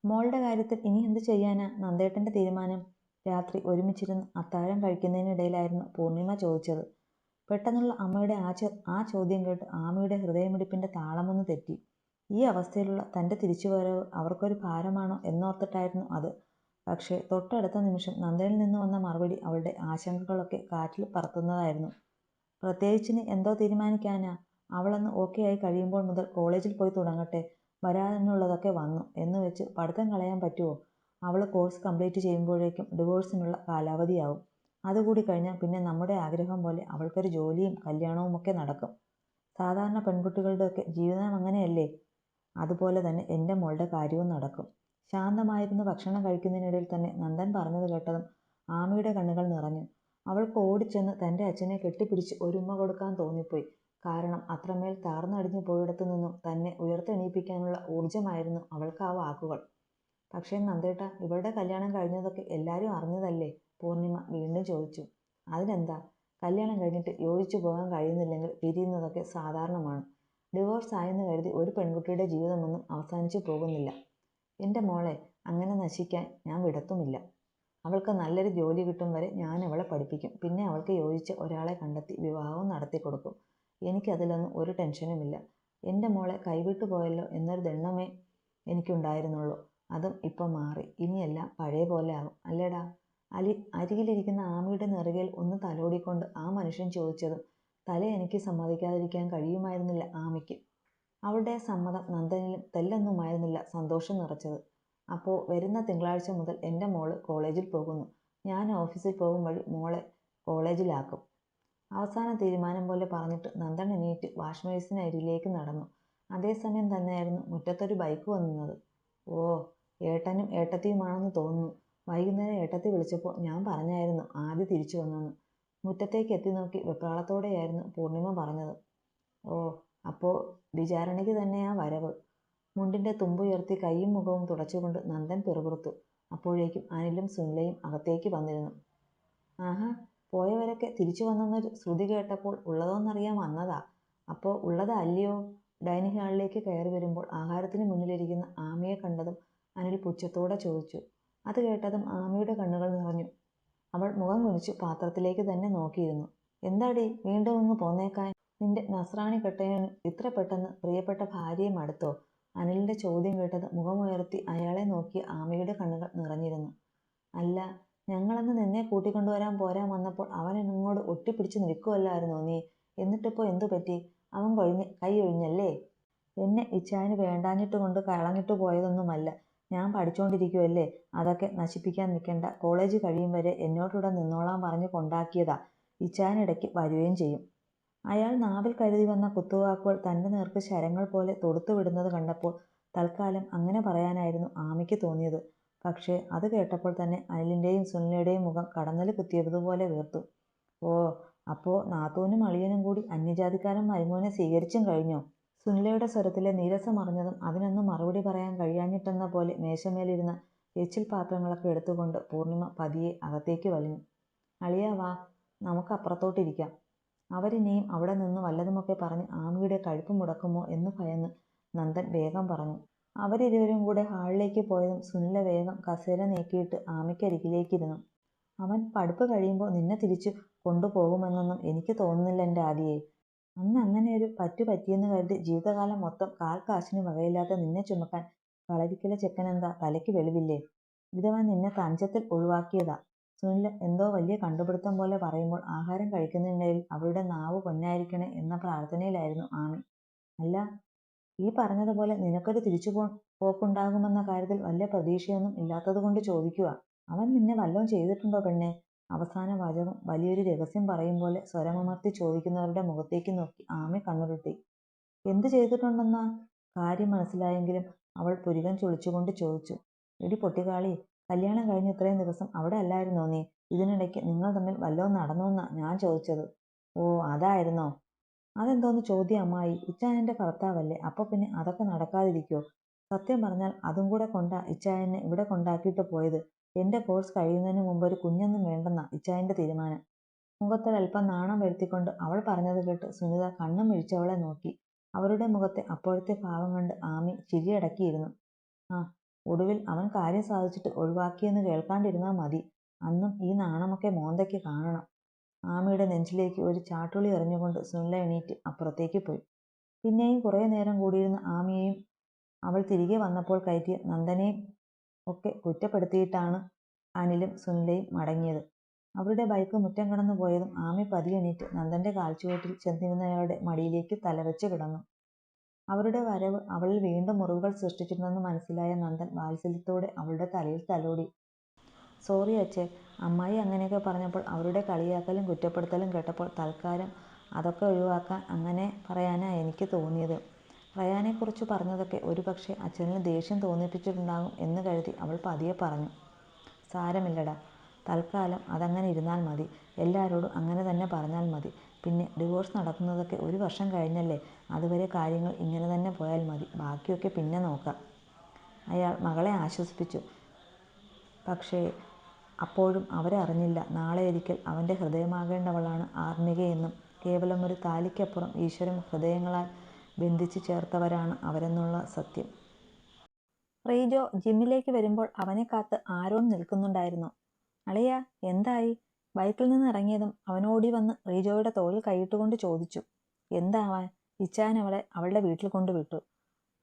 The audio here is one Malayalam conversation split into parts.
മോളുടെ കാര്യത്തിൽ ഇനി എന്ത് ചെയ്യാനാ നന്ദേട്ടന്റെ തീരുമാനം? രാത്രി ഒരുമിച്ചിരുന്ന് അത്താഴം കഴിക്കുന്നതിനിടയിലായിരുന്നു പൂർണിമ ചോദിച്ചത്. പെട്ടെന്നുള്ള അമ്മയുടെ ആ ചോദ്യം കേട്ട് ആമയുടെ ഹൃദയമിടിപ്പിന്റെ താളമൊന്ന് തെറ്റി. ഈ അവസ്ഥയിലുള്ള തന്റെ തിരിച്ചുവരവ് അവർക്കൊരു ഭാരമാണോ എന്നോർത്തിട്ടായിരുന്നു അത്. പക്ഷേ തൊട്ടടുത്ത നിമിഷം നന്ദനിൽ നിന്ന് വന്ന മറുപടി അവളുടെ ആശങ്കകളൊക്കെ കാറ്റിൽ പറത്തുന്നതായിരുന്നു. പ്രത്യേകിച്ചിന് എന്തോ തീരുമാനിക്കാനാ? അവളൊന്ന് ഓക്കെ ആയി കഴിയുമ്പോൾ മുതൽ കോളേജിൽ പോയി തുടങ്ങട്ടെ. വരാനുള്ളതൊക്കെ വന്നു എന്ന് വെച്ച് പഠിത്തം കളയാൻ പറ്റുമോ? അവൾ കോഴ്സ് കംപ്ലീറ്റ് ചെയ്യുമ്പോഴേക്കും ഡിവോഴ്സിനുള്ള കാലാവധിയാവും. അതുകൂടി കഴിഞ്ഞാൽ പിന്നെ നമ്മുടെ ആഗ്രഹം പോലെ അവൾക്കൊരു ജോലിയും കല്യാണവും ഒക്കെ നടക്കും. സാധാരണ പെൺകുട്ടികളുടെയൊക്കെ ജീവിതം അങ്ങനെയല്ലേ? അതുപോലെ തന്നെ എൻ്റെ മോളുടെ കാര്യവും നടക്കും. ശാന്തമായിരുന്നു ഭക്ഷണം കഴിക്കുന്നതിനിടയിൽ തന്നെ നന്ദൻ പറഞ്ഞത് കേട്ടതും ആമയുടെ കണ്ണുകൾ നിറഞ്ഞു. അവൾക്ക് ഓടിച്ചെന്ന് തൻ്റെ അച്ഛനെ കെട്ടിപ്പിടിച്ച് ഒരുമ്മ കൊടുക്കാൻ തോന്നിപ്പോയി. കാരണം അത്രമേൽ താർന്നടിഞ്ഞു പോയിടത്തു നിന്നും തന്നെ ഉയർത്തെണീപ്പിക്കാനുള്ള ഊർജമായിരുന്നു അവൾക്ക് ആ വാക്കുകൾ. പക്ഷേ നന്ദേട്ടാ, ഇവളുടെ കല്യാണം കഴിഞ്ഞതൊക്കെ എല്ലാവരും അറിഞ്ഞതല്ലേ? പൂർണിമ വീണ്ടും ചോദിച്ചു. അതിനെന്താ? കല്യാണം കഴിഞ്ഞിട്ട് യോജിച്ചു പോകാൻ കഴിയുന്നില്ലെങ്കിൽ പിരിയുന്നതൊക്കെ സാധാരണമാണ്. ഡിവോഴ്സ് ആയെന്ന് കരുതി ഒരു പെൺകുട്ടിയുടെ ജീവിതമൊന്നും അവസാനിച്ചു പോകുന്നില്ല. എൻ്റെ മോളെ അങ്ങനെ നശിക്കാൻ ഞാൻ വിടത്തുമില്ല. അവൾക്ക് നല്ലൊരു ജോലി കിട്ടും വരെ ഞാൻ അവളെ പഠിപ്പിക്കും. പിന്നെ അവൾക്ക് യോജിച്ച ഒരാളെ കണ്ടെത്തി വിവാഹവും നടത്തി കൊടുക്കും. എനിക്കതിലൊന്നും ഒരു ടെൻഷനുമില്ല. എൻ്റെ മോളെ കൈവിട്ടു പോയല്ലോ എന്നൊരു ദണ്ണമേ എനിക്കുണ്ടായിരുന്നുള്ളൂ. അതും ഇപ്പം മാറി. ഇനിയെല്ലാം പഴയ പോലെ ആകും അല്ലേടാ? അരികിലിരിക്കുന്ന ആമയുടെ നെറുകയിൽ ഒന്ന് തലോടിക്കൊണ്ട് ആ മനുഷ്യൻ ചോദിച്ചതും തല എനിക്ക് സമ്മതിക്കാതിരിക്കാൻ കഴിയുമായിരുന്നില്ല ആമയ്ക്ക്. അവളുടെ സമ്മതം നന്ദനിലും തെല്ലൊന്നുമായിരുന്നില്ല സന്തോഷം നിറച്ചത്. അപ്പോൾ വരുന്ന തിങ്കളാഴ്ച മുതൽ എൻ്റെ മോള് കോളേജിൽ പോകുന്നു. ഞാൻ ഓഫീസിൽ പോകും വഴി മോളെ കോളേജിലാക്കും. അവസാന തീരുമാനം പോലെ പറഞ്ഞിട്ട് നന്ദൻ എണീറ്റ് വാഷ് ബേസിനരികിലേക്ക് നടന്നു. അതേസമയം തന്നെയായിരുന്നു മുറ്റത്തൊരു ബൈക്ക് വന്നത്. ഓ, ഏട്ടനും ഏട്ടത്തിയുമാണെന്ന് തോന്നുന്നു. വൈകുന്നേരം ഏട്ടത്തി വിളിച്ചപ്പോൾ ഞാൻ പറഞ്ഞായിരുന്നു ആദ്യം തിരിച്ചു വന്നെന്ന്. മുറ്റത്തേക്ക് എത്തി നോക്കി വെപ്രാളത്തോടെയായിരുന്നു പൂർണിമ പറഞ്ഞത്. ഓ, അപ്പോൾ വിചാരണയ്ക്ക് തന്നെയാ വരവ്. മുണ്ടിന്റെ തുമ്പുയർത്തി കൈയും മുഖവും തുടച്ചുകൊണ്ട് നന്ദൻ പിറുപിറുത്തു. അപ്പോഴേക്കും അനിലും സുനിലയും അകത്തേക്ക് വന്നിരുന്നു. ആഹാ, പോയവരൊക്കെ തിരിച്ചു വന്നെന്നൊരു ശ്രുതി കേട്ടപ്പോൾ ഉള്ളതോന്നറിയാൻ വന്നതാ. അപ്പോൾ ഉള്ളതാ അല്ലയോ? ഡൈനിങ് ഹാളിലേക്ക് കയറി വരുമ്പോൾ ആഹാരത്തിന് മുന്നിലിരിക്കുന്ന ആമയെ കണ്ടതും അനിൽ പുച്ഛത്തോടെ ചോദിച്ചു. അത് കേട്ടതും ആമയുടെ കണ്ണുകൾ നിറഞ്ഞു. അവൾ മുഖം കുനിച്ചു പാത്രത്തിലേക്ക് തന്നെ നോക്കിയിരുന്നു. എന്താടി വീണ്ടും ഒന്ന് പോന്നേക്കാൻ? നിന്റെ നസ്രാണി കെട്ടയന് ഇത്ര പെട്ടെന്ന് പ്രിയപ്പെട്ട ഭാര്യയെ മടുത്തോ? അനിലിന്റെ ചോദ്യം കേട്ടത് മുഖമുയർത്തി അയാളെ നോക്കിയ ആമയുടെ കണ്ണുകൾ നിറഞ്ഞിരുന്നു. അല്ല, ഞങ്ങളന്ന് നിന്നെ കൂട്ടിക്കൊണ്ടുവരാൻ പോരാൻ വന്നപ്പോൾ അവൻ എന്നോട് ഒട്ടിപ്പിടിച്ച് നിൽക്കുമല്ലായിരുന്നോ നീ? എന്നിട്ടിപ്പോൾ എന്തു പറ്റി? അവൻ കൈ ഒഴിഞ്ഞല്ലേ? എന്നെ ഇച്ഛാന് വേണ്ടാഞ്ഞിട്ട് കൊണ്ട് കളഞ്ഞിട്ട് പോയതൊന്നുമല്ല. ഞാൻ പഠിച്ചുകൊണ്ടിരിക്കുവല്ലേ, അതൊക്കെ നശിപ്പിക്കാൻ നിൽക്കണ്ട. കോളേജ് കഴിയും വരെ എന്നോടിവിടെ നിന്നോളാൻ പറഞ്ഞ് കൊണ്ടാക്കിയതാ. ഇച്ഛാനിടയ്ക്ക് വരികയും ചെയ്യും. അയാൾ നാവിൽ കരുതി വന്ന കുത്തുവാക്കുകൾ തൻ്റെ നേർക്ക് ശരങ്ങൾ പോലെ തൊടുത്തുവിടുന്നത് കണ്ടപ്പോൾ തൽക്കാലം അങ്ങനെ പറയാനായിരുന്നു ആമയ്ക്ക് തോന്നിയത്. പക്ഷേ അത് കേട്ടപ്പോൾ തന്നെ അനിലിൻ്റെയും സുനിലയുടെയും മുഖം കടന്നൽ കുത്തിയതുപോലെ വീർത്തു. ഓ, അപ്പോൾ നാത്തൂനും അളിയനും കൂടി അന്യജാതിക്കാരൻ മരുമോനെ സ്വീകരിച്ചും കഴിഞ്ഞോ? സുനിലയുടെ സ്വരത്തിലെ നീരസം അറിഞ്ഞതും അതിനൊന്നും മറുപടി പറയാൻ കഴിയാഞ്ഞിട്ടെന്ന പോലെ മേശമേലിരുന്ന എച്ചിൽ പാത്രങ്ങളൊക്കെ എടുത്തുകൊണ്ട് പൂർണിമ പതിയെ അകത്തേക്ക് വലിഞ്ഞു. അളിയാ വാ, നമുക്ക് അപ്പുറത്തോട്ടിരിക്കാം. അവരിനിയും അവിടെ നിന്ന് വല്ലതുമൊക്കെ പറഞ്ഞ് ആമിയുടെ കഴുപ്പ് മുടക്കുമോ എന്ന് ഭയന്ന് നന്ദൻ വേഗം പറഞ്ഞു. അവരിരുവരും കൂടെ ഹാളിലേക്ക് പോയതും സുനില വേഗം കസേര നീക്കിയിട്ട് ആമയ്ക്കരികിലേക്കിരുന്നു. അവൻ പഠിപ്പ് കഴിയുമ്പോൾ നിന്നെ തിരിച്ചു കൊണ്ടുപോകുമെന്നൊന്നും എനിക്ക് തോന്നുന്നില്ല എൻ്റെ ആദിയെ. അന്ന് അങ്ങനെയൊരു പറ്റിയെന്ന് കരുതി ജീവിതകാലം മൊത്തം കാൽ കാശിന് വകയില്ലാത്ത നിന്നെ ചുമക്കാൻ കളരിക്കലെ ചെക്കനെന്താ തലയ്ക്ക് വെളിവില്ലേ? ഇതവൻ നിന്നെ തഞ്ചത്തിൽ ഒഴിവാക്കിയതാ. സുനില എന്തോ വലിയ കണ്ടുപിടുത്തം പോലെ പറയുമ്പോൾ ആഹാരം കഴിക്കുന്നതിനിടയിൽ അവളുടെ നാവ് പൊന്നായിരിക്കണേ എന്ന പ്രാർത്ഥനയിലായിരുന്നു ആമി. അല്ല, ഈ പറഞ്ഞതുപോലെ നിനക്കൊരു പോക്കുണ്ടാകുമെന്ന കാര്യത്തിൽ വലിയ പ്രതീക്ഷയൊന്നും ഇല്ലാത്തതുകൊണ്ട് ചോദിക്കുക. അവൻ നിന്നെ വല്ലതും ചെയ്തിട്ടുണ്ടോ പെണ്ണെ? അവസാന വാചകം വലിയൊരു രഹസ്യം പറയും പോലെ സ്വരമമർത്തി ചോദിക്കുന്നവരുടെ മുഖത്തേക്ക് നോക്കി ആമി കണ്ണുരുട്ടി. എന്ത് ചെയ്തിട്ടുണ്ടെന്നാ? കാര്യം മനസ്സിലായെങ്കിലും അവൾ പുരികം ചുളിച്ചുകൊണ്ട് ചോദിച്ചു. എടി പൊട്ടിക്കാളി, കല്യാണം കഴിഞ്ഞ് ഇത്രയും ദിവസം അവിടെ അല്ലായിരുന്നോ നീ? ഇതിനിടയ്ക്ക് നിങ്ങൾ തമ്മിൽ വല്ലതും നടന്നോന്നാ ഞാൻ ചോദിച്ചത്. ഓ, അതായിരുന്നോ? അതെന്തോന്ന് ചോദ്യം അമ്മായി? ഇച്ചായൻ്റെ ഭർത്താവല്ലേ, അപ്പൊ പിന്നെ അതൊക്കെ നടക്കാതിരിക്കോ? സത്യം പറഞ്ഞാൽ അതും കൂടെ കൊണ്ടാ ഇച്ചായനെ ഇവിടെ കൊണ്ടാക്കിയിട്ട് പോയത്. എൻ്റെ കോഴ്സ് കഴിയുന്നതിന് മുമ്പ് ഒരു കുഞ്ഞൊന്നും വേണ്ടെന്നാ ഇച്ചായൻ്റെ തീരുമാനം. മുഖത്തിൽ അല്പം നാണം വരുത്തിക്കൊണ്ട് അവൾ പറഞ്ഞത് കേട്ട് സുനിത കണ്ണും മിഴിച്ചവളെ നോക്കി. അവരുടെ മുഖത്തെ അപ്പോഴത്തെ ഭാവം കണ്ട് ആമി ചിരിയടക്കിയിരുന്നു. ആ, ഒടുവിൽ അവൻ കാര്യം സാധിച്ചിട്ട് ഒഴിവാക്കിയെന്ന് കേൾക്കാണ്ടിരുന്നാൽ മതി. അന്നും ഈ നാണമൊക്കെ മോന്തയ്ക്ക് കാണണം. ആമിയുടെ നെഞ്ചിലേക്ക് ഒരു ചാട്ടുളി എറിഞ്ഞുകൊണ്ട് സുനില എണീറ്റ് അപ്പുറത്തേക്ക് പോയി. പിന്നെയും കുറേ നേരം കൂടിയിരുന്ന ആമിയെയും അവൾ തിരികെ വന്നപ്പോൾ കയറ്റിയ നന്ദനെയും ഒക്കെ കുറ്റപ്പെടുത്തിയിട്ടാണ് അനിലും സുനിലയും മടങ്ങിയത്. അവരുടെ ബൈക്ക് മുറ്റം കടന്നു പോയതും ആമി പതിയെ എണീറ്റ് നന്ദന്റെ കാൽച്ചുവട്ടിൽ ചെന്നിരുന്നയാളുടെ മടിയിലേക്ക് തലവെച്ച് കിടന്നു. അവരുടെ വരവ് അവളിൽ വീണ്ടും മുറിവുകൾ സൃഷ്ടിച്ചിട്ടുണ്ടെന്ന് മനസ്സിലായ നന്ദൻ വാത്സല്യത്തോടെ അവളുടെ തലയിൽ തലോടി. സോറി അച്ഛേ, അമ്മായി അങ്ങനെയൊക്കെ പറഞ്ഞപ്പോൾ അവരുടെ കളിയാക്കലും കുറ്റപ്പെടുത്തലും കേട്ടപ്പോൾ തൽക്കാലം അതൊക്കെ ഒഴിവാക്കാൻ അങ്ങനെ പറയാനാ എനിക്ക് തോന്നിയത്. റയാനെക്കുറിച്ച് പറഞ്ഞതൊക്കെ ഒരുപക്ഷെ അച്ഛന് ദേഷ്യം തോന്നിപ്പിച്ചിട്ടുണ്ടാകും എന്ന് കരുതി അവൾ പതിയെ പറഞ്ഞു. സാരമില്ലടാ, തൽക്കാലം അതങ്ങനെ ഇരുന്നാൽ മതി. എല്ലാവരോടും അങ്ങനെ തന്നെ പറഞ്ഞാൽ മതി. പിന്നെ ഡിവോഴ്സ് നടക്കുന്നതൊക്കെ 1 വർഷം കഴിഞ്ഞല്ലേ, അതുവരെ കാര്യങ്ങൾ ഇങ്ങനെ തന്നെ പോയാൽ മതി. ബാക്കിയൊക്കെ പിന്നെ നോക്കാം. അയാൾ മകളെ ആശ്വസിപ്പിച്ചു. പക്ഷേ അപ്പോഴും അവരറിഞ്ഞില്ല നാളെയൊരിക്കൽ അവൻ്റെ ഹൃദയമാകേണ്ടവളാണ് ആർമികയെന്നും കേവലം ഒരു താലിക്കപ്പുറം ഈശ്വരൻ ഹൃദയങ്ങളാൽ ബന്ധിച്ചു ചേർത്തവരാണ് അവരെന്നുള്ള സത്യം. റീജോ ജിമ്മിലേക്ക് വരുമ്പോൾ അവനെ കാത്ത് ആരോൺ നിൽക്കുന്നുണ്ടായിരുന്നു. അളിയാ, എന്തായി? ബൈക്കിൽ നിന്ന് ഇറങ്ങിയതും അവനോടി വന്ന് റീജോയുടെ തോളിൽ കൈയിട്ടുകൊണ്ട് ചോദിച്ചു. എന്താവാൻ, ഇച്ചാൻ അവളെ അവളുടെ വീട്ടിൽ കൊണ്ടുവിട്ടു.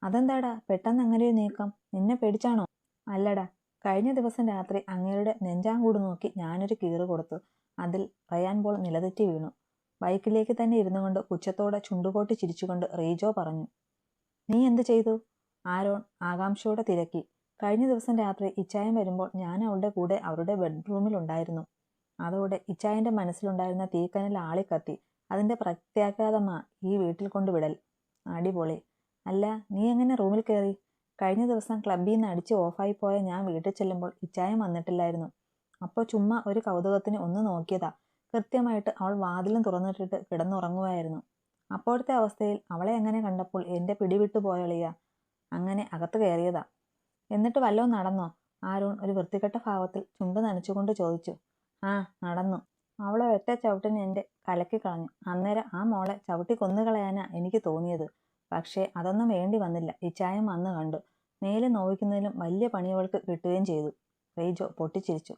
അതെന്താടാ പെട്ടെന്ന് അങ്ങനെയൊരു നീക്കം? നിന്നെ പേടിച്ചാണോ? അല്ലടാ, കഴിഞ്ഞ ദിവസം രാത്രി അങ്ങേരുടെ നെഞ്ചാങ്കൂട് നോക്കി ഞാനൊരു കീറ് കൊടുത്തു. അതിൽ റയാൻ ബോൾ നിലതെറ്റി വീണു. ബൈക്കിലേക്ക് തന്നെ ഇരുന്നു കൊണ്ട് പുച്ഛത്തോടെ ചുണ്ടുപൊട്ടി ചിരിച്ചുകൊണ്ട് റീജോ പറഞ്ഞു. നീ എന്ത് ചെയ്തു? ആരോൺ ആകാംക്ഷയോടെ തിരക്കി. കഴിഞ്ഞ ദിവസം രാത്രി ഇച്ചായൻ വരുമ്പോൾ ഞാൻ അവളുടെ കൂടെ അവരുടെ ബെഡ്റൂമിലുണ്ടായിരുന്നു. അതോടെ ഇച്ചായൻ്റെ മനസ്സിലുണ്ടായിരുന്ന തീക്കനൽ ആളിക്കത്തി. അതിൻ്റെ പ്രത്യാഘാതമാ ഈ വീട്ടിൽ കൊണ്ടുവിടൽ. അടിപൊളി. അല്ല, നീ എങ്ങനെ റൂമിൽ കയറി? കഴിഞ്ഞ ദിവസം ക്ലബ്ബിൽ നിന്ന് അടിച്ച് ഓഫായി പോയ ഞാൻ വീട്ടിൽ ചെല്ലുമ്പോൾ ഇച്ചായൻ വന്നിട്ടില്ലായിരുന്നു. അപ്പോൾ ചുമ്മാ ഒരു കൗതുകത്തിന് ഒന്ന് നോക്കിയതാ. കൃത്യമായിട്ട് അവൾ വാതിലും തുറന്നിട്ടിട്ട് കിടന്നുറങ്ങുമായിരുന്നു. അപ്പോഴത്തെ അവസ്ഥയിൽ അവളെ അങ്ങനെ കണ്ടപ്പോൾ എൻ്റെ പിടിവിട്ടു പോയളിയാ. അങ്ങനെ അകത്ത് കയറിയതാ. എന്നിട്ട് വല്ലതും നടന്നോ? ആരോൺ ഒരു വൃത്തികെട്ട ഭാവത്തിൽ ചുണ്ട് നനച്ചുകൊണ്ട് ചോദിച്ചു. ആ, നടന്നു. അവളെ ഒറ്റ ചവിട്ടിന് എൻ്റെ കലക്കി കളഞ്ഞു. അന്നേരം ആ മോളെ ചവിട്ടി കൊന്നുകളയാനാ എനിക്ക് തോന്നിയത്. പക്ഷേ അതൊന്നും വേണ്ടി വന്നില്ല. ഇച്ചായം വന്ന് കണ്ടു. മേലെ നോവിക്കുന്നതിലും വലിയ പണി അവൾക്ക് കിട്ടുകയും ചെയ്തു. റീജോ പൊട്ടിച്ചിരിച്ചു.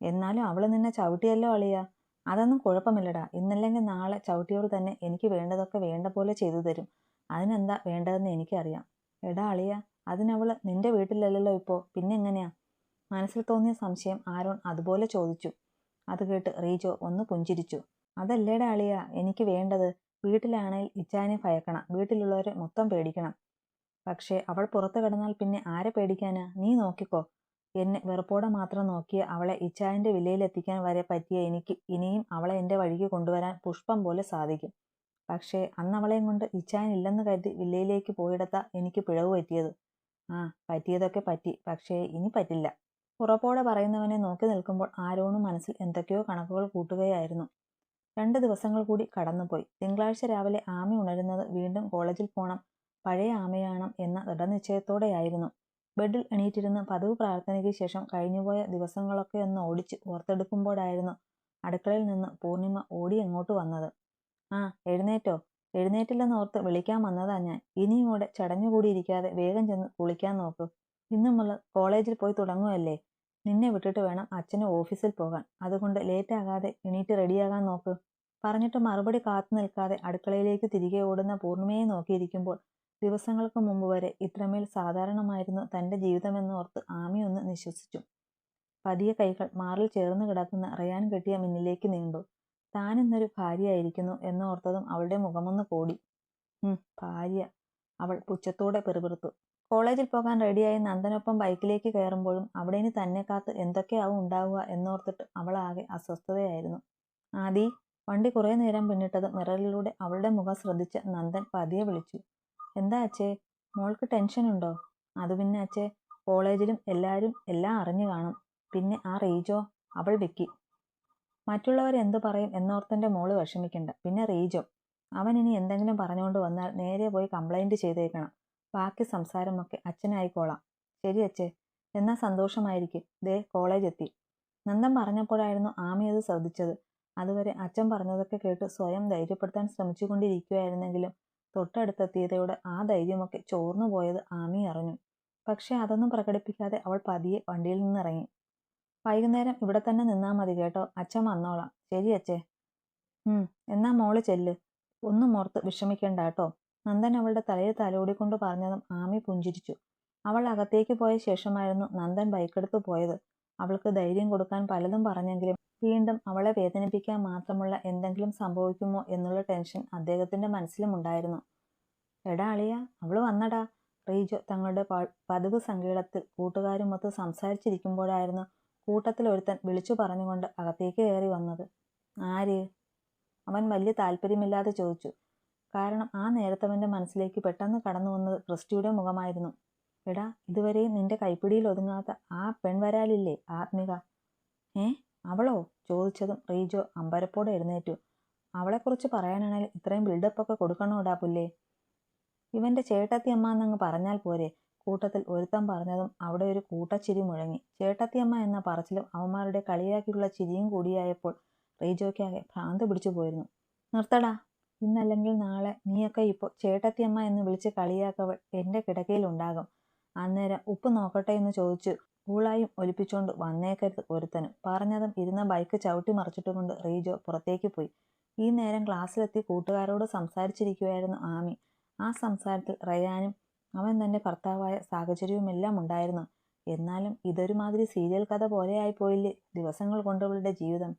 എന്നാലും അവൾ നിന്നെ ചവിട്ടിയല്ലോ അളിയാ. അതൊന്നും കുഴപ്പമില്ലടാ. ഇന്നല്ലെങ്കിൽ നാളെ ചവിട്ടിയോട് തന്നെ എനിക്ക് വേണ്ടതൊക്കെ വേണ്ട പോലെ ചെയ്തു തരും. അതിനെന്താ വേണ്ടതെന്ന് എനിക്കറിയാം. എടാ അളിയ, അതിനവള് നിന്റെ വീട്ടിലല്ലല്ലോ ഇപ്പോൾ, പിന്നെ എങ്ങനെയാ? മനസ്സിൽ തോന്നിയ സംശയം ആരോൺ അതുപോലെ ചോദിച്ചു. അത് കേട്ട് റീജോ ഒന്ന് പുഞ്ചിരിച്ചു. അതല്ലേടാ അളിയ എനിക്ക് വേണ്ടത്. വീട്ടിലാണെങ്കിൽ ഇച്ചാനെ ഭയക്കണം, വീട്ടിലുള്ളവരെ മൊത്തം പേടിക്കണം. പക്ഷേ അവൾ പുറത്തു കിടന്നാൽ പിന്നെ ആരെ പേടിക്കാനാ? നീ നോക്കിക്കോ. എന്നെ വെറുപ്പോടെ മാത്രം നോക്കിയ അവളെ ഇച്ചായൻ്റെ വില്ലയിലെത്തിക്കാൻ വരെ പറ്റിയ എനിക്ക് ഇനിയും അവളെ എൻ്റെ വഴിക്ക് കൊണ്ടുവരാൻ പുഷ്പം പോലെ സാധിക്കും. പക്ഷേ അന്ന് അവളെയും കൊണ്ട് ഇച്ചായൻ ഇല്ലെന്ന് കരുതി വില്ലയിലേക്ക് പോയിടത്താ എനിക്ക് പിഴവ് പറ്റിയത്. ആ, പറ്റിയതൊക്കെ പറ്റി. പക്ഷേ ഇനി പറ്റില്ല. ഉറപ്പോടെ പറയുന്നവനെ നോക്കി നിൽക്കുമ്പോൾ ആരോണും മനസ്സിൽ എന്തൊക്കെയോ കണക്കുകൾ കൂട്ടുകയായിരുന്നു. 2 ദിവസങ്ങൾ കൂടി കടന്നുപോയി. തിങ്കളാഴ്ച രാവിലെ ആമി ഉണരുന്നത് വീണ്ടും കോളേജിൽ പോണം, പഴയ ആമയാണം എന്ന ദൃഢനിശ്ചയത്തോടെയായിരുന്നു. ബെഡിൽ എണീറ്റിരുന്ന് പതിവ് പ്രാർത്ഥനയ്ക്ക് ശേഷം കഴിഞ്ഞുപോയ ദിവസങ്ങളൊക്കെ ഒന്ന് ഓടിച്ച് ഓർത്തെടുക്കുമ്പോഴായിരുന്നു അടുക്കളയിൽ നിന്ന് പൂർണിമ ഓടി അങ്ങോട്ട് വന്നത്. ആ, എഴുന്നേറ്റോ? എഴുന്നേറ്റില്ലെന്നോർത്ത് വിളിക്കാൻ വന്നതാ ഞാൻ. ഇനിയും കൂടെ ചടഞ്ഞുകൂടിയിരിക്കാതെ വേഗം ചെന്ന് കുളിക്കാൻ നോക്കൂ. ഇന്നു മുതൽ കോളേജിൽ പോയി തുടങ്ങുമല്ലേ. നിന്നെ വിട്ടിട്ട് വേണം അച്ഛന് ഓഫീസിൽ പോകാൻ. അതുകൊണ്ട് ലേറ്റാകാതെ എണീറ്റ് റെഡിയാകാൻ നോക്ക്. പറഞ്ഞിട്ട് മറുപടി കാത്തു നിൽക്കാതെ അടുക്കളയിലേക്ക് തിരികെ ഓടുന്ന പൂർണിമയെ നോക്കിയിരിക്കുമ്പോൾ ദിവസങ്ങൾക്ക് മുമ്പ് വരെ ഇത്രമേൽ സാധാരണമായിരുന്നു തൻ്റെ ജീവിതമെന്നോർത്ത് ആമി ഒന്ന് നിശ്വസിച്ചു. പതിയെ കൈകൾ മാറിൽ ചേർന്ന് കിടക്കുന്ന റയാൻ കെട്ടിയ മിന്നിലേക്ക് നീണ്ടു. താനിന്നൊരു ഭാര്യയായിരിക്കുന്നു എന്നോർത്തതും അവളുടെ മുഖമൊന്ന് കോടി. ഭാര്യ, അവൾ പുച്ഛത്തോടെ പിറുപിറുത്തു. കോളേജിൽ പോകാൻ റെഡിയായി നന്ദനൊപ്പം ബൈക്കിലേക്ക് കയറുമ്പോഴും അവിടെ ഇനി തന്നെ കാത്ത് എന്തൊക്കെയാവും ഉണ്ടാവുക എന്നോർത്തിട്ട് അവൾ ആകെ അസ്വസ്ഥതയായിരുന്നു. ആദി. വണ്ടി കുറേ നേരം പിന്നിട്ടത് മിററിലൂടെ അവളുടെ മുഖം ശ്രദ്ധിച്ച നന്ദൻ പതിയെ വിളിച്ചു. എന്താ അച്ഛേ, മോൾക്ക് ടെൻഷനുണ്ടോ? അത് പിന്നെ അച്ഛേ, കോളേജിലും എല്ലാവരും എല്ലാം അറിഞ്ഞു കാണും. പിന്നെ ആ റീജോ, അവൾ വിക്കി. മറ്റുള്ളവരെന്തു പറയും എന്നോർത്തൻ്റെ മോള് വിഷമിക്കണ്ട. പിന്നെ റീജോ, അവൻ ഇനി എന്തെങ്കിലും പറഞ്ഞുകൊണ്ട് വന്നാൽ നേരെ പോയി കംപ്ലൈൻറ്റ് ചെയ്തേക്കണം. ബാക്കി സംസാരമൊക്കെ അച്ഛനായിക്കോളാം. ശരി അച്ഛേ, എന്നാൽ സന്തോഷമായിരിക്കും. ദേ കോളേജ് എത്തി. നന്ദൻ പറഞ്ഞപ്പോഴായിരുന്നു ആമി അത് ശ്രദ്ധിച്ചത്. അതുവരെ അച്ഛൻ പറഞ്ഞതൊക്കെ കേട്ട് സ്വയം ധൈര്യപ്പെടുത്താൻ ശ്രമിച്ചുകൊണ്ടിരിക്കുകയായിരുന്നെങ്കിലും തൊട്ടടുത്തെത്തിയതോടെ ആ ധൈര്യമൊക്കെ ചോർന്നു പോയത് ആമി അറിഞ്ഞു. പക്ഷെ അതൊന്നും പ്രകടിപ്പിക്കാതെ അവൾ പതിയെ വണ്ടിയിൽ നിന്നിറങ്ങി. വൈകുന്നേരം ഇവിടെ തന്നെ നിന്നാ മതി കേട്ടോ, അച്ഛൻ വന്നോളാം. ശരി അച്ഛേ. എന്നാ മോള് ചെല്ല്, ഒന്നും ഓർത്ത് വിഷമിക്കണ്ട കേട്ടോ. നന്ദൻ അവളുടെ തലയിൽ തലോടിക്കൊണ്ട് പറഞ്ഞതും ആമി പുഞ്ചിരിച്ചു. അവൾ അകത്തേക്ക് പോയ ശേഷമായിരുന്നു നന്ദൻ ബൈക്കെടുത്ത് പോയത്. അവൾക്ക് ധൈര്യം കൊടുക്കാൻ പലതും പറഞ്ഞെങ്കിലും വീണ്ടും അവളെ വേദനിപ്പിക്കാൻ മാത്രമുള്ള എന്തെങ്കിലും സംഭവിക്കുമോ എന്നുള്ള ടെൻഷൻ അദ്ദേഹത്തിന്റെ മനസ്സിലുമുണ്ടായിരുന്നു. എടാ അളിയ, അവള് വന്നടാ. റീജോ തങ്ങളുടെ പതിവ് സങ്കേതത്തിൽ കൂട്ടുകാരുമൊത്ത് സംസാരിച്ചിരിക്കുമ്പോഴായിരുന്നു കൂട്ടത്തിൽ ഒരുത്തൻ വിളിച്ചു പറഞ്ഞുകൊണ്ട് അകത്തേക്ക് കയറി വന്നത്. ആര്? അവൻ വലിയ താല്പര്യമില്ലാതെ ചോദിച്ചു. കാരണം ആ നേരത്തവന്റെ മനസ്സിലേക്ക് പെട്ടെന്ന് കടന്നു വന്നത് ക്രിസ്റ്റിയുടെ മുഖമായിരുന്നു. എടാ, ഇതുവരെയും നിന്റെ കൈപ്പിടിയിൽ ഒതുങ്ങാത്ത ആ പെൺവരാലില്ലേ, ആത്മിക. അവളോ? ചോദിച്ചതും റീജോ അമ്പരപ്പോടെ എഴുന്നേറ്റു. അവളെക്കുറിച്ച് പറയാനാണെങ്കിൽ ഇത്രയും ബിൽഡപ്പൊക്കെ കൊടുക്കണോടാ പുല്ലേ. ഇവന്റെ ചേട്ടത്തിയമ്മ എന്നങ്ങ് പറഞ്ഞാൽ പോരെ, കൂട്ടത്തിൽ ഒരുത്തൻ പറഞ്ഞതും അവിടെ ഒരു കൂട്ടച്ചിരി മുഴങ്ങി. ചേട്ടത്തിയമ്മ എന്ന പറച്ചിലും അവന്മാരുടെ കളിയാക്കിയുള്ള ചിരിയും കൂടിയായപ്പോൾ റീജോയ്ക്കാകെ ഭ്രാന്ത് പിടിച്ചു പോയിരുന്നു. നിർത്തടാ, ഇന്നല്ലെങ്കിൽ നാളെ നീയൊക്കെ ഇപ്പോൾ ചേട്ടത്തിയമ്മ എന്ന് വിളിച്ച് കളിയാക്കവൾ എന്റെ കിടക്കയിലുണ്ടാകും. അന്നേരം ഉപ്പ് നോക്കട്ടെ എന്ന് ചോദിച്ചു ഊളായും ഒലിപ്പിച്ചോണ്ട് വന്നേക്കരുത് ഒരുത്തനും. പറഞ്ഞതും ഇരുന്ന ബൈക്ക് ചവിട്ടി മറിച്ചിട്ടുകൊണ്ട് റീജോ പുറത്തേക്ക് പോയി. ഈ നേരം ക്ലാസ്സിലെത്തി കൂട്ടുകാരോട് സംസാരിച്ചിരിക്കുകയായിരുന്നു ആമി. ആ സംസാരത്തിൽ റയാനും അവൻ തന്റെ ഭർത്താവായ സാഹചര്യവുമെല്ലാം ഉണ്ടായിരുന്നു. എന്നാലും ഇതൊരുമാതിരി സീരിയൽ കഥ പോലെയായിപ്പോയില്ലേ ദിവസങ്ങൾ കൊണ്ടവളുടെ ജീവിതം.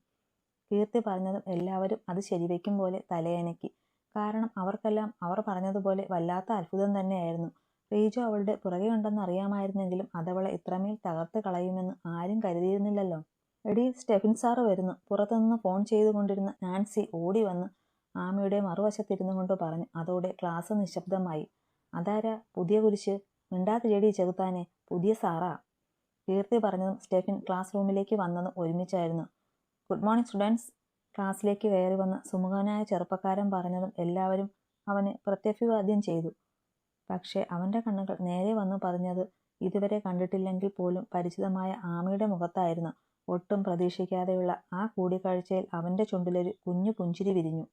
കീർത്തി പറഞ്ഞതും എല്ലാവരും അത് ശരിവെക്കും പോലെ തലയനക്കി. കാരണം അവർക്കെല്ലാം അവർ പറഞ്ഞതുപോലെ വല്ലാത്ത അത്ഭുതം തന്നെയായിരുന്നു. റീജോ അവളുടെ പുറകെയുണ്ടെന്ന് അറിയാമായിരുന്നെങ്കിലും അതവളെ ഇത്രമേൽ തകർത്ത് കളയുമെന്ന് ആരും കരുതിയിരുന്നില്ലല്ലോ. എടീ, സ്റ്റെഫിൻ സാറ് വരുന്നു. പുറത്തുനിന്ന് ഫോൺ ചെയ്തുകൊണ്ടിരുന്ന നാൻസി ഓടി വന്ന് ആമിയുടെ മറുവശത്തിരുന്നു കൊണ്ട് പറഞ്ഞു. അതോടെ ക്ലാസ് നിശബ്ദമായി. അതാരാ പുതിയ കുരിശ്? മിണ്ടാതിരിയടി ചെകുത്താനെ, പുതിയ സാറാ. കീർത്തി പറഞ്ഞതും സ്റ്റെഫിൻ ക്ലാസ് റൂമിലേക്ക് വന്നതും ഒരുമിച്ചായിരുന്നു. Good morning students. ക്ലാസ്സിലേക്ക് കയറി വന്ന സുമുഖനായ ചെറുപ്പക്കാരൻ പറഞ്ഞതും എല്ലാവരും അവന് പ്രത്യഭിവാദ്യം ചെയ്തു. പക്ഷേ അവന്റെ കണ്ണുകൾ നേരെ വന്നു പതിഞ്ഞത് ഇതുവരെ കണ്ടിട്ടില്ലെങ്കിൽ പോലും പരിചിതമായ ആമിയുടെ മുഖത്തായിരുന്നു. ഒട്ടും പ്രതീക്ഷിക്കാതെയുള്ള ആ കൂടിക്കാഴ്ചയിൽ അവന്റെ ചുണ്ടിലൊരു കുഞ്ഞു പുഞ്ചിരി വിരിഞ്ഞു.